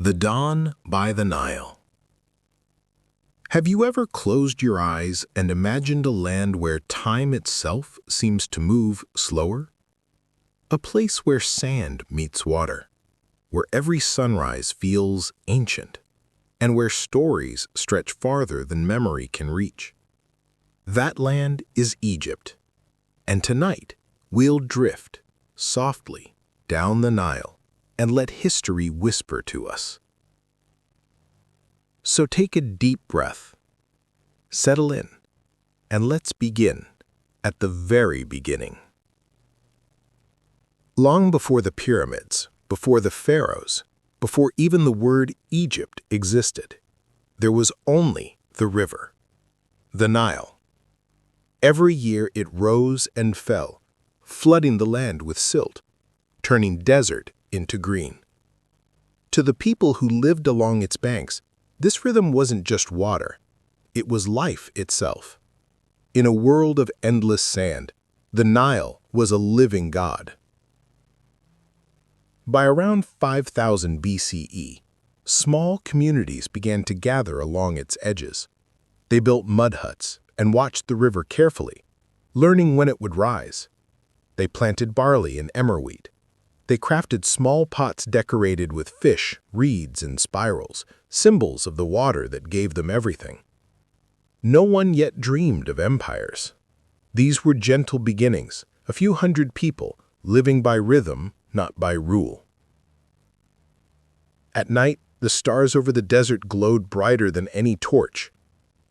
The Dawn by the Nile. Have you ever closed your eyes and imagined a land where time itself seems to move slower? A place where sand meets water, where every sunrise feels ancient, and where stories stretch farther than memory can reach. That land is Egypt, and tonight we'll drift softly down the Nile and let history whisper to us. So take a deep breath, settle in, and let's begin at the very beginning. Long before the pyramids, before the pharaohs, before even the word Egypt existed, there was only the river, the Nile. Every year it rose and fell, flooding the land with silt, turning desert into green. To the people who lived along its banks, this rhythm wasn't just water, it was life itself. In a world of endless sand, the Nile was a living god. By around 5000 BCE, small communities began to gather along its edges. They built mud huts and watched the river carefully, learning when it would rise. They planted barley and emmer wheat. They crafted small pots decorated with fish, reeds, and spirals, symbols of the water that gave them everything. No one yet dreamed of empires. These were gentle beginnings, a few hundred people living by rhythm, not by rule. At night, the stars over the desert glowed brighter than any torch,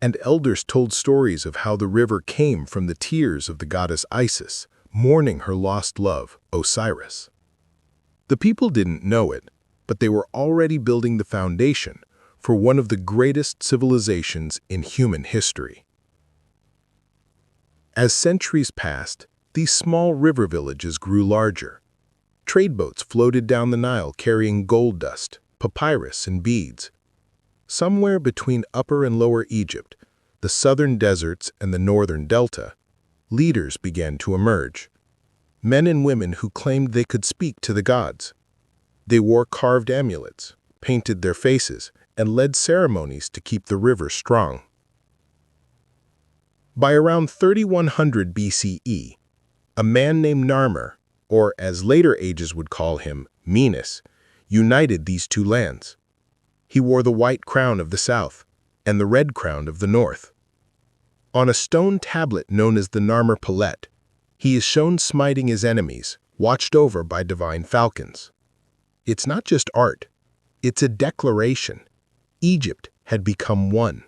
and elders told stories of how the river came from the tears of the goddess Isis, mourning her lost love, Osiris. The people didn't know it, but they were already building the foundation for one of the greatest civilizations in human history. As centuries passed, these small river villages grew larger. Trade boats floated down the Nile carrying gold dust, papyrus, and beads. Somewhere between Upper and Lower Egypt, the southern deserts and the northern delta, leaders began to emerge. Men and women who claimed they could speak to the gods. They wore carved amulets, painted their faces, and led ceremonies to keep the river strong. By around 3100 BCE, a man named Narmer, or as later ages would call him, Menes, united these two lands. He wore the white crown of the south and the red crown of the north. On a stone tablet known as the Narmer Palette, he is shown smiting his enemies, watched over by divine falcons. It's not just art, it's a declaration. Egypt had become one.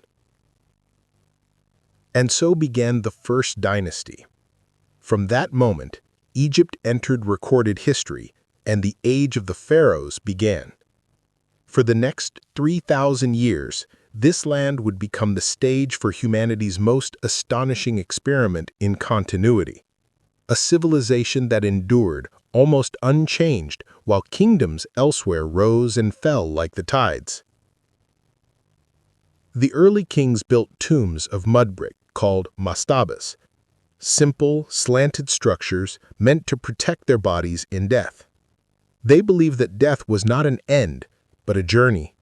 And so began the first dynasty. From that moment, Egypt entered recorded history, and the age of the pharaohs began. For the next 3,000 years, this land would become the stage for humanity's most astonishing experiment in continuity. A civilization that endured, almost unchanged, while kingdoms elsewhere rose and fell like the tides. The early kings built tombs of mud brick called mastabas, simple, slanted structures meant to protect their bodies in death. They believed that death was not an end, but a journey.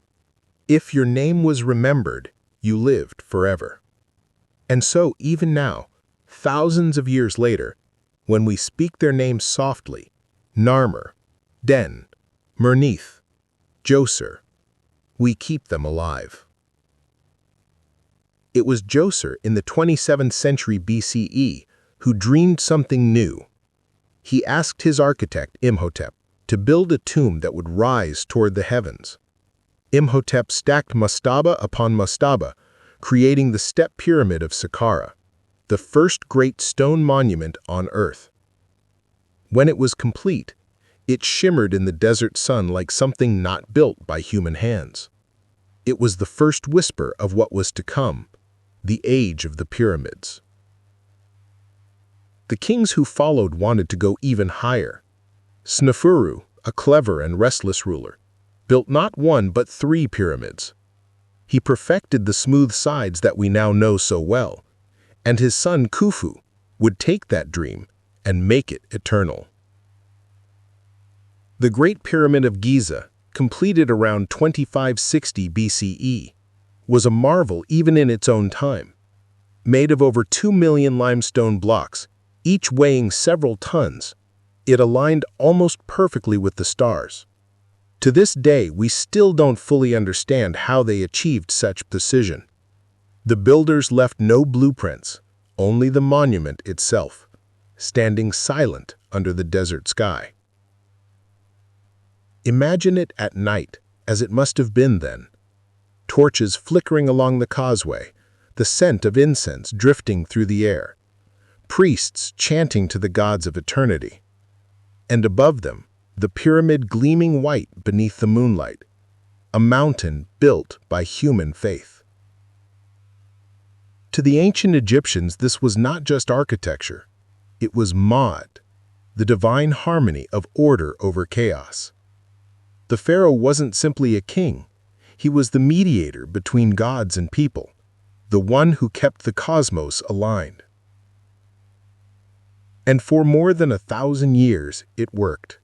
If your name was remembered, you lived forever. And so, even now, thousands of years later, when we speak their names softly, Narmer, Den, Mernith, Djoser, we keep them alive. It was Djoser in the 27th century BCE who dreamed something new. He asked his architect, Imhotep, to build a tomb that would rise toward the heavens. Imhotep stacked mastaba upon mastaba, creating the step pyramid of Saqqara, the first great stone monument on Earth. When it was complete, it shimmered in the desert sun like something not built by human hands. It was the first whisper of what was to come, the age of the pyramids. The kings who followed wanted to go even higher. Snefru, a clever and restless ruler, built not one but 3 pyramids. He perfected the smooth sides that we now know so well, and his son Khufu would take that dream and make it eternal. The Great Pyramid of Giza, completed around 2560 BCE, was a marvel even in its own time. Made of over 2 million limestone blocks, each weighing several tons, it aligned almost perfectly with the stars. To this day, we still don't fully understand how they achieved such precision. The builders left no blueprints, only the monument itself, standing silent under the desert sky. Imagine it at night, as it must have been then. Torches flickering along the causeway, the scent of incense drifting through the air, priests chanting to the gods of eternity. And above them, the pyramid gleaming white beneath the moonlight, a mountain built by human faith. To the ancient Egyptians, this was not just architecture. It was Ma'at, the divine harmony of order over chaos. The pharaoh wasn't simply a king. He was the mediator between gods and people, the one who kept the cosmos aligned. And for more than 1,000 years, it worked.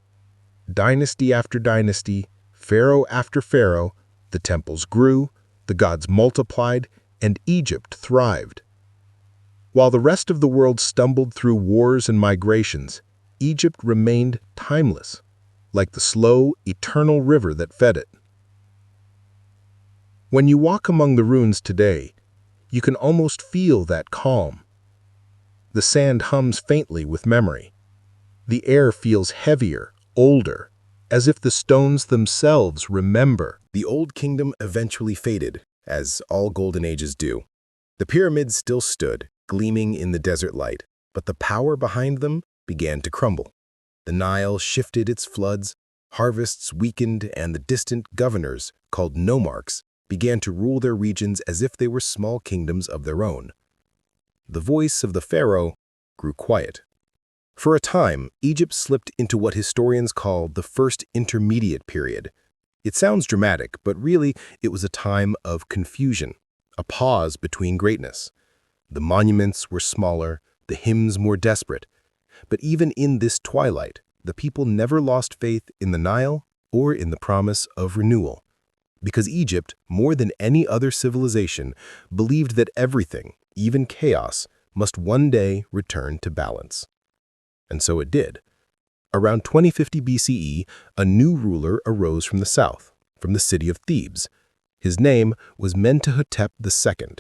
Dynasty after dynasty, pharaoh after pharaoh, the temples grew, the gods multiplied, and Egypt thrived. While the rest of the world stumbled through wars and migrations, Egypt remained timeless, like the slow, eternal river that fed it. When you walk among the ruins today, you can almost feel that calm. The sand hums faintly with memory. The air feels heavier, older, as if the stones themselves remember. The old kingdom eventually faded, as all golden ages do. The pyramids still stood, gleaming in the desert light, but the power behind them began to crumble. The Nile shifted its floods, harvests weakened, and the distant governors, called nomarchs, began to rule their regions as if they were small kingdoms of their own. The voice of the pharaoh grew quiet. For a time, Egypt slipped into what historians call the First Intermediate Period. It sounds dramatic, but really it was a time of confusion, a pause between greatness. The monuments were smaller, the hymns more desperate. But even in this twilight, the people never lost faith in the Nile or in the promise of renewal. Because Egypt, more than any other civilization, believed that everything, even chaos, must one day return to balance. And so it did. Around 2050 BCE, a new ruler arose from the south, from the city of Thebes. His name was Mentuhotep II,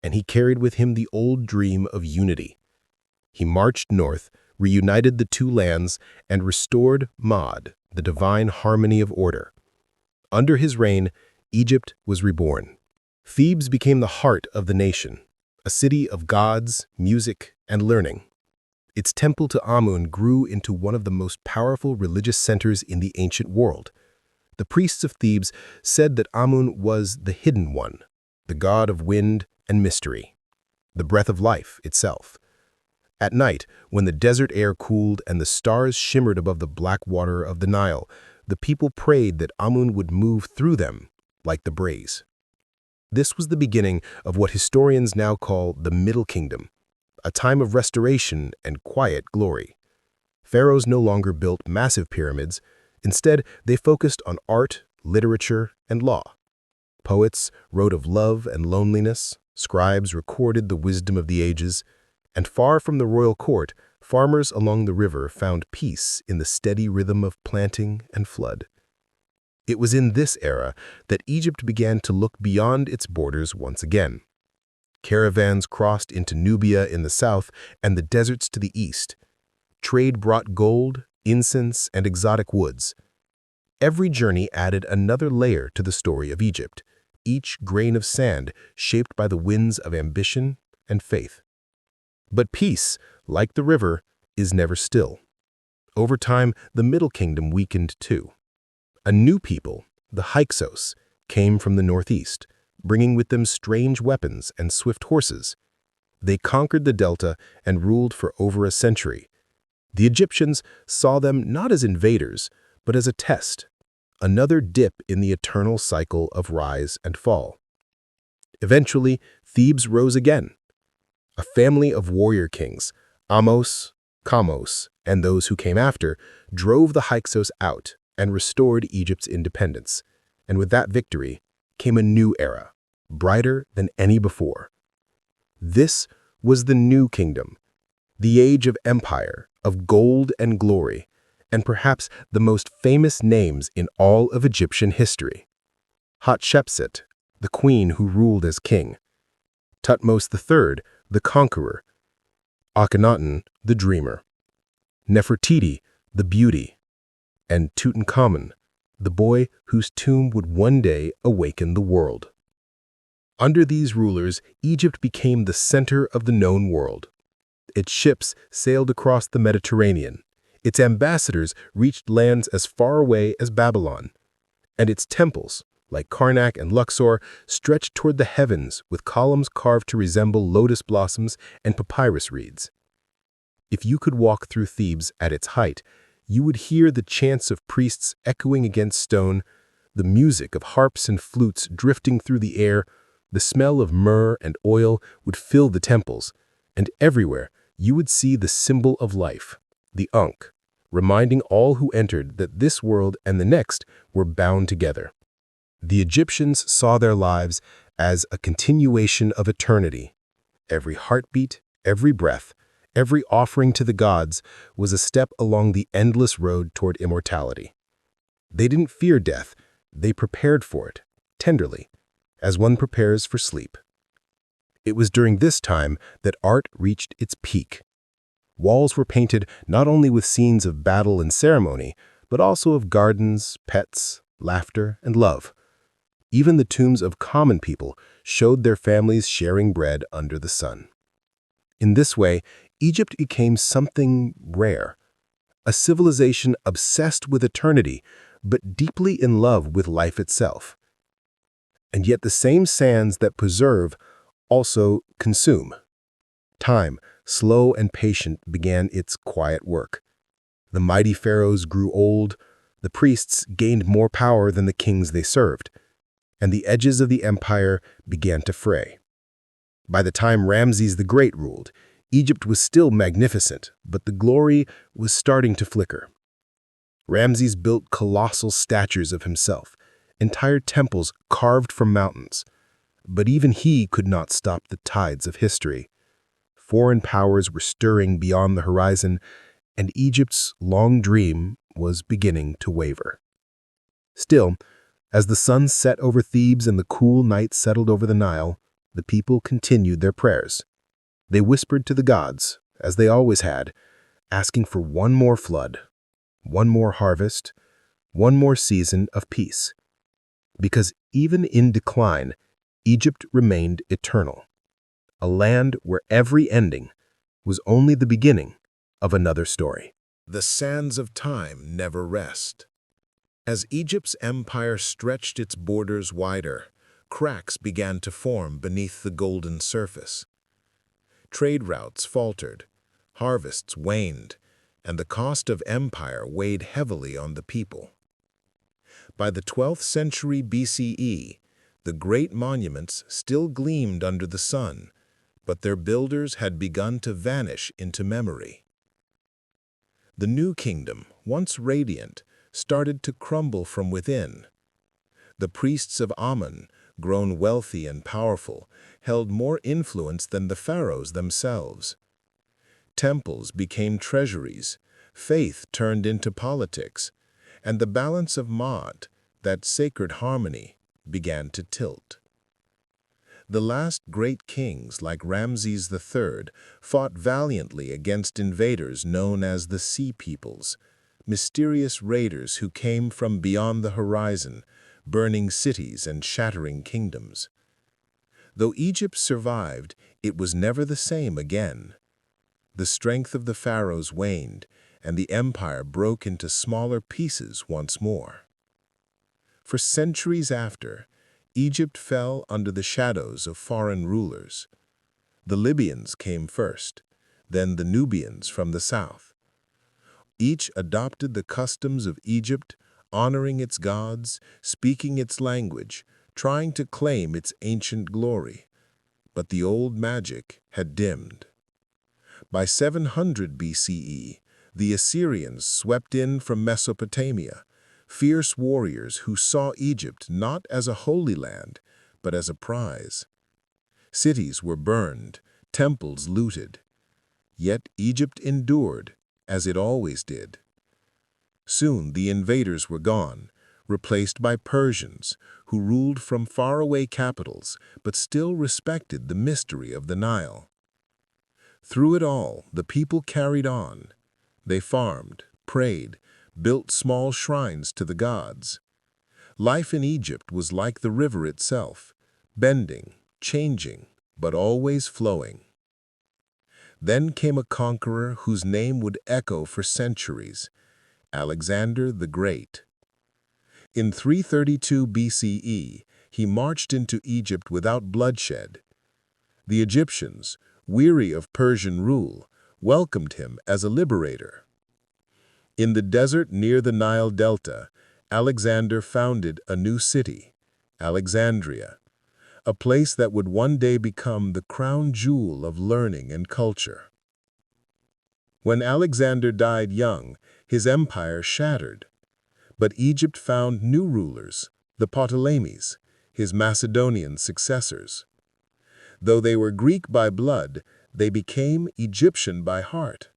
and he carried with him the old dream of unity. He marched north, reunited the two lands, and restored Ma'at, the divine harmony of order. Under his reign, Egypt was reborn. Thebes became the heart of the nation, a city of gods, music, and learning. Its temple to Amun grew into one of the most powerful religious centers in the ancient world. The priests of Thebes said that Amun was the hidden one, the god of wind and mystery, the breath of life itself. At night, when the desert air cooled and the stars shimmered above the black water of the Nile, the people prayed that Amun would move through them like the breeze. This was the beginning of what historians now call the Middle Kingdom, a time of restoration and quiet glory. Pharaohs no longer built massive pyramids. Instead, they focused on art, literature, and law. Poets wrote of love and loneliness, scribes recorded the wisdom of the ages, and far from the royal court, farmers along the river found peace in the steady rhythm of planting and flood. It was in this era that Egypt began to look beyond its borders once again. Caravans crossed into Nubia in the south and the deserts to the east. Trade brought gold, incense, and exotic woods. Every journey added another layer to the story of Egypt, each grain of sand shaped by the winds of ambition and faith. But peace, like the river, is never still. Over time, the Middle Kingdom weakened too. A new people, the Hyksos, came from the northeast, bringing with them strange weapons and swift horses. They conquered the delta and ruled for over a century. The Egyptians saw them not as invaders, but as a test, another dip in the eternal cycle of rise and fall. Eventually, Thebes rose again. A family of warrior kings, Ahmose, Kamose, and those who came after, drove the Hyksos out and restored Egypt's independence. And with that victory came a new era, brighter than any before. This was the new kingdom, the age of empire, of gold and glory, and perhaps the most famous names in all of Egyptian history. Hatshepsut, the queen who ruled as king; Thutmose III, the conqueror; Akhenaten, the dreamer; Nefertiti, the beauty; and Tutankhamun, the boy whose tomb would one day awaken the world. Under these rulers, Egypt became the center of the known world. Its ships sailed across the Mediterranean. Its ambassadors reached lands as far away as Babylon. And its temples, like Karnak and Luxor, stretched toward the heavens with columns carved to resemble lotus blossoms and papyrus reeds. If you could walk through Thebes at its height, you would hear the chants of priests echoing against stone, the music of harps and flutes drifting through the air, the smell of myrrh and oil would fill the temples, and everywhere you would see the symbol of life, the Ankh, reminding all who entered that this world and the next were bound together. The Egyptians saw their lives as a continuation of eternity. Every heartbeat, every breath, every offering to the gods was a step along the endless road toward immortality. They didn't fear death, they prepared for it, tenderly, as one prepares for sleep. It was during this time that art reached its peak. Walls were painted not only with scenes of battle and ceremony, but also of gardens, pets, laughter, and love. Even the tombs of common people showed their families sharing bread under the sun. In this way, Egypt became something rare, a civilization obsessed with eternity, but deeply in love with life itself. And yet the same sands that preserve also consume. Time, slow and patient, began its quiet work. The mighty pharaohs grew old, the priests gained more power than the kings they served, and the edges of the empire began to fray. By the time Ramses the Great ruled, Egypt was still magnificent, but the glory was starting to flicker. Ramses built colossal statues of himself, entire temples carved from mountains. But even he could not stop the tides of history. Foreign powers were stirring beyond the horizon, and Egypt's long dream was beginning to waver. Still, as the sun set over Thebes and the cool night settled over the Nile, the people continued their prayers. They whispered to the gods, as they always had, asking for one more flood, one more harvest, one more season of peace. Because even in decline, Egypt remained eternal, a land where every ending was only the beginning of another story. The sands of time never rest. As Egypt's empire stretched its borders wider, cracks began to form beneath the golden surface. Trade routes faltered, harvests waned, and the cost of empire weighed heavily on the people. By the 12th century BCE, the great monuments still gleamed under the sun, but their builders had begun to vanish into memory. The new kingdom, once radiant, started to crumble from within. The priests of Amun, grown wealthy and powerful, held more influence than the pharaohs themselves. Temples became treasuries, faith turned into politics, and the balance of Ma'at, that sacred harmony, began to tilt. The last great kings, like Ramses III, fought valiantly against invaders known as the Sea Peoples, mysterious raiders who came from beyond the horizon, burning cities and shattering kingdoms. Though Egypt survived, it was never the same again. The strength of the pharaohs waned, and the empire broke into smaller pieces once more. For centuries after, Egypt fell under the shadows of foreign rulers. The Libyans came first, then the Nubians from the south. Each adopted the customs of Egypt, honoring its gods, speaking its language, trying to claim its ancient glory. But the old magic had dimmed. By 700 BCE, the Assyrians swept in from Mesopotamia, fierce warriors who saw Egypt not as a holy land, but as a prize. Cities were burned, temples looted. Yet Egypt endured, as it always did. Soon the invaders were gone, replaced by Persians, who ruled from faraway capitals but still respected the mystery of the Nile. Through it all, the people carried on. They farmed, prayed, built small shrines to the gods. Life in Egypt was like the river itself, bending, changing, but always flowing. Then came a conqueror whose name would echo for centuries, Alexander the Great. In 332 BCE, he marched into Egypt without bloodshed. The Egyptians, weary of Persian rule, welcomed him as a liberator. In the desert near the Nile Delta, Alexander founded a new city, Alexandria, a place that would one day become the crown jewel of learning and culture. When Alexander died young, his empire shattered. But Egypt found new rulers, the Ptolemies, his Macedonian successors. Though they were Greek by blood, they became Egyptian by heart.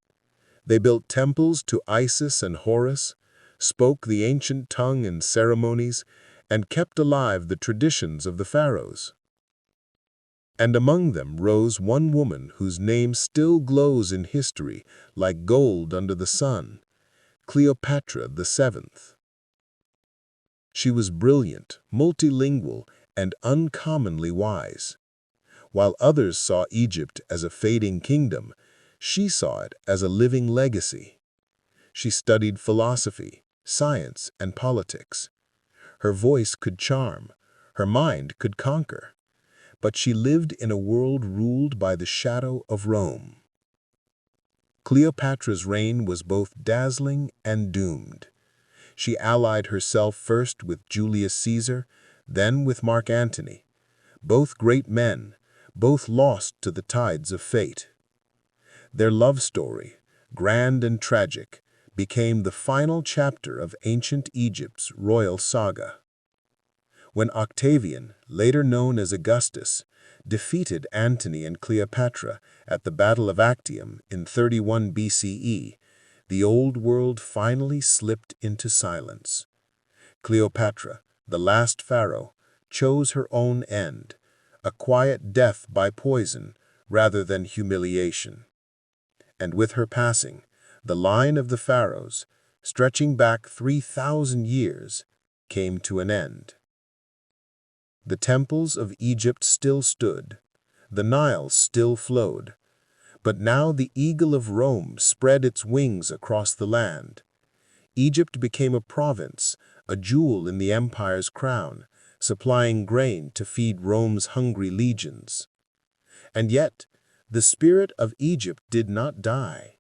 They built temples to Isis and Horus, spoke the ancient tongue in ceremonies, and kept alive the traditions of the pharaohs. And among them rose one woman whose name still glows in history like gold under the sun, Cleopatra the Seventh. She was brilliant, multilingual, and uncommonly wise. While others saw Egypt as a fading kingdom, she saw it as a living legacy. She studied philosophy, science, and politics. Her voice could charm, her mind could conquer, but she lived in a world ruled by the shadow of Rome. Cleopatra's reign was both dazzling and doomed. She allied herself first with Julius Caesar, then with Mark Antony, both great men, both lost to the tides of fate. Their love story, grand and tragic, became the final chapter of ancient Egypt's royal saga. When Octavian, later known as Augustus, defeated Antony and Cleopatra at the Battle of Actium in 31 BCE, the old world finally slipped into silence. Cleopatra, the last pharaoh, chose her own end, a quiet death by poison rather than humiliation. And with her passing, the line of the pharaohs, stretching back 3,000 years, came to an end. The temples of Egypt still stood, the Nile still flowed, but now the eagle of Rome spread its wings across the land. Egypt became a province, a jewel in the empire's crown, supplying grain to feed Rome's hungry legions. And yet, the spirit of Egypt did not die.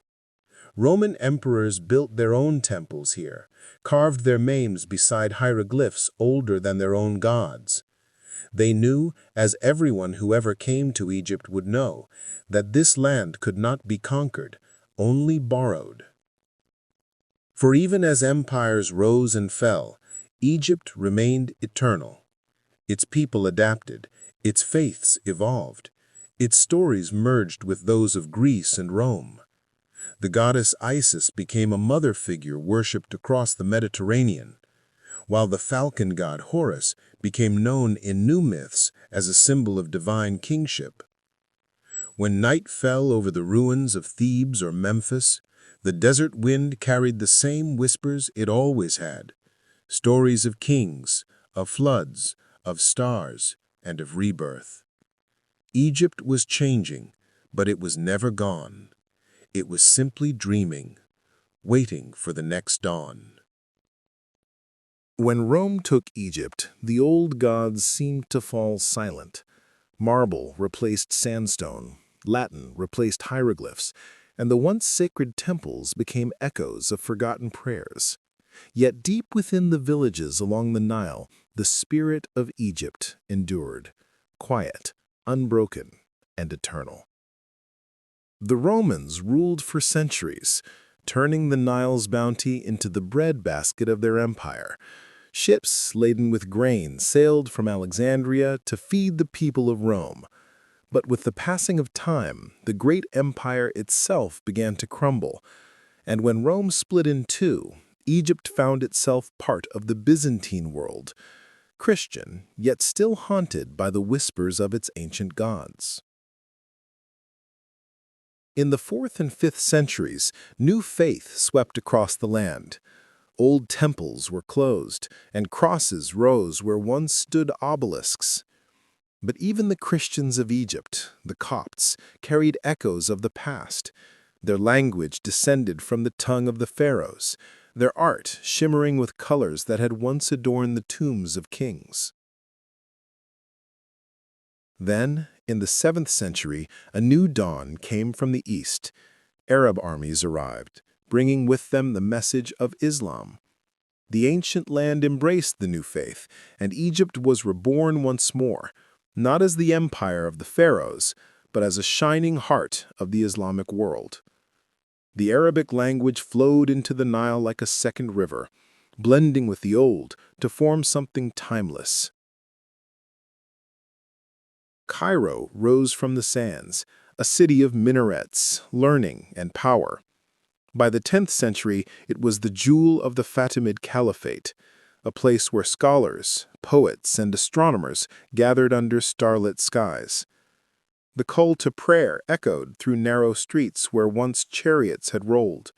Roman emperors built their own temples here, carved their names beside hieroglyphs older than their own gods. They knew, as everyone who ever came to Egypt would know, that this land could not be conquered, only borrowed. For even as empires rose and fell, Egypt remained eternal. Its people adapted, its faiths evolved, its stories merged with those of Greece and Rome. The goddess Isis became a mother figure worshipped across the Mediterranean, while the falcon god Horus became known in new myths as a symbol of divine kingship. When night fell over the ruins of Thebes or Memphis, the desert wind carried the same whispers it always had, stories of kings, of floods, of stars, and of rebirth. Egypt was changing, but it was never gone. It was simply dreaming, waiting for the next dawn. When Rome took Egypt, the old gods seemed to fall silent. Marble replaced sandstone, Latin replaced hieroglyphs, and the once sacred temples became echoes of forgotten prayers. Yet deep within the villages along the Nile, the spirit of Egypt endured, quiet, unbroken, and eternal. The Romans ruled for centuries, turning the Nile's bounty into the breadbasket of their empire. Ships laden with grain sailed from Alexandria to feed the people of Rome. But with the passing of time, the great empire itself began to crumble, and when Rome split in two, Egypt found itself part of the Byzantine world, Christian, yet still haunted by the whispers of its ancient gods. In the 4th and 5th centuries, new faith swept across the land. Old temples were closed, and crosses rose where once stood obelisks. But even the Christians of Egypt, the Copts, carried echoes of the past. Their language descended from the tongue of the pharaohs, their art shimmering with colors that had once adorned the tombs of kings. Then, in the 7th century, a new dawn came from the east. Arab armies arrived, bringing with them the message of Islam. The ancient land embraced the new faith, and Egypt was reborn once more, not as the empire of the pharaohs, but as a shining heart of the Islamic world. The Arabic language flowed into the Nile like a second river, blending with the old to form something timeless. Cairo rose from the sands, a city of minarets, learning, and power. By the 10th century, it was the jewel of the Fatimid Caliphate, a place where scholars, poets, and astronomers gathered under starlit skies. The call to prayer echoed through narrow streets where once chariots had rolled.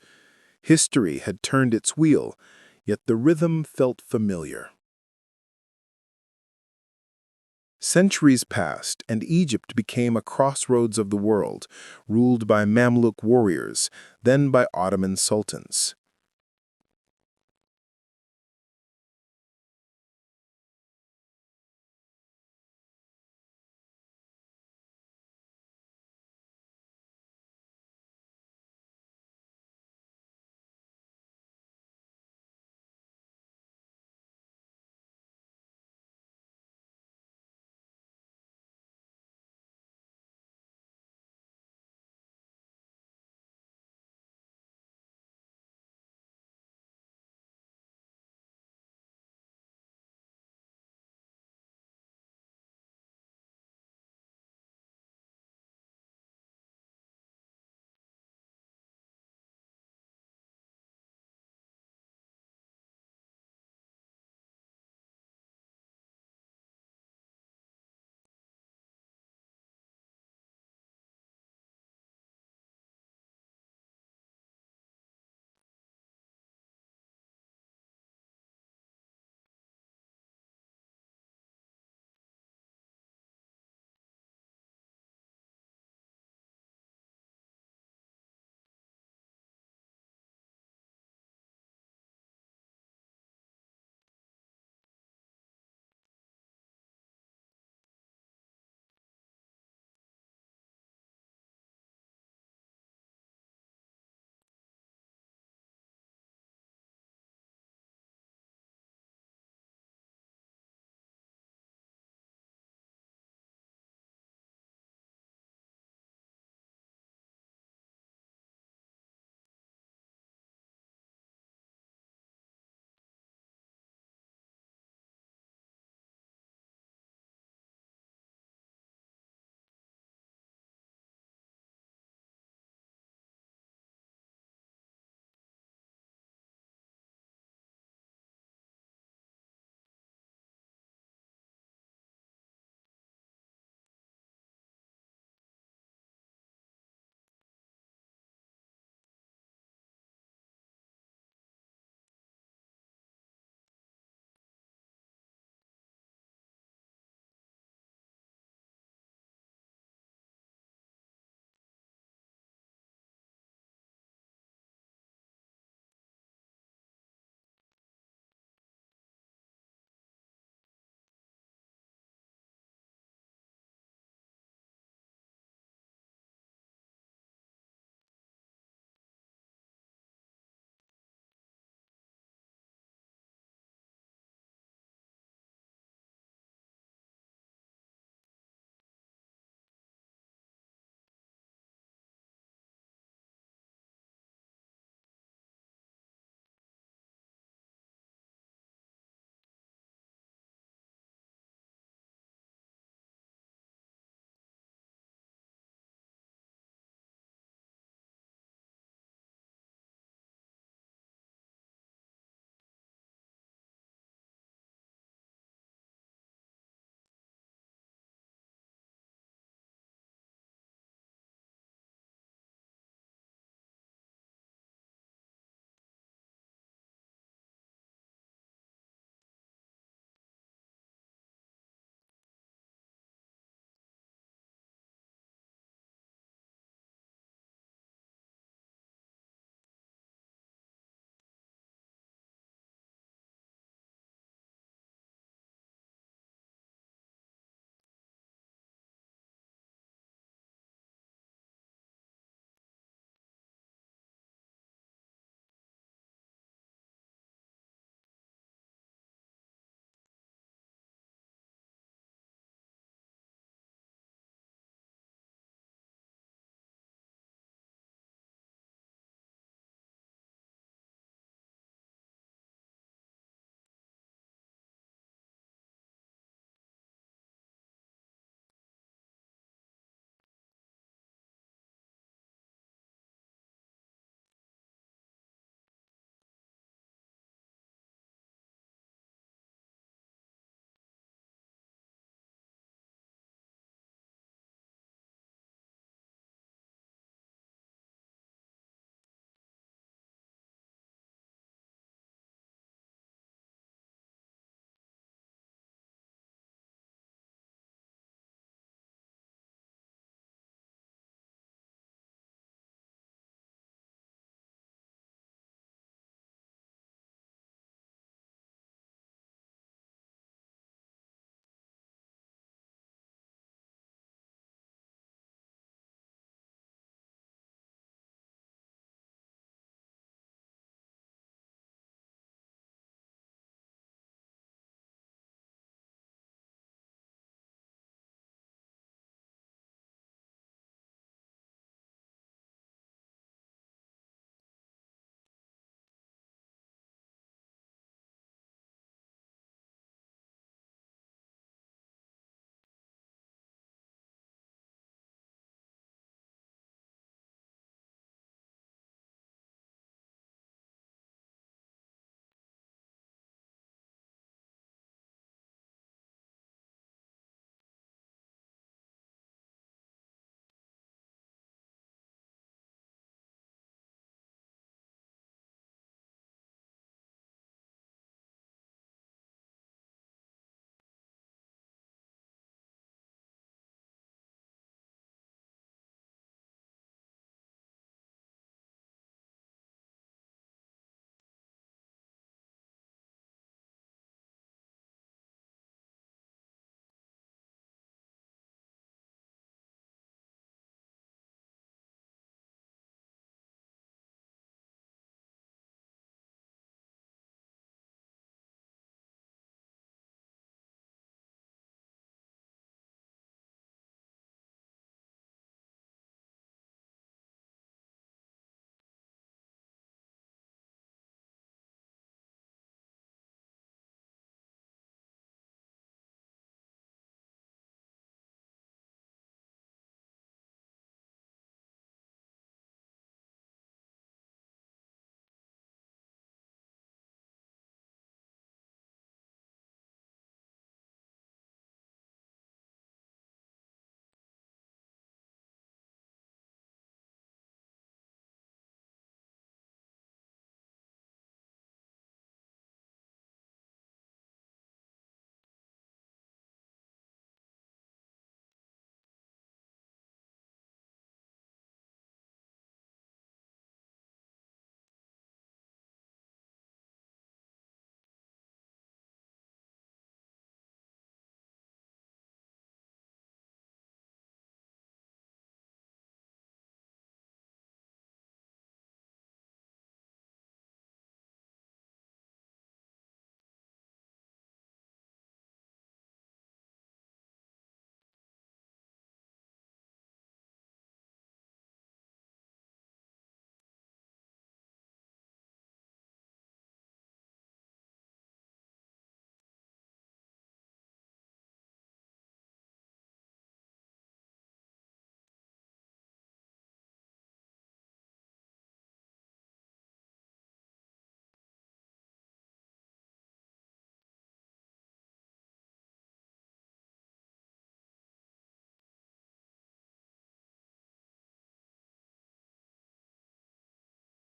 History had turned its wheel, yet the rhythm felt familiar. Centuries passed, and Egypt became a crossroads of the world, ruled by Mamluk warriors, then by Ottoman sultans.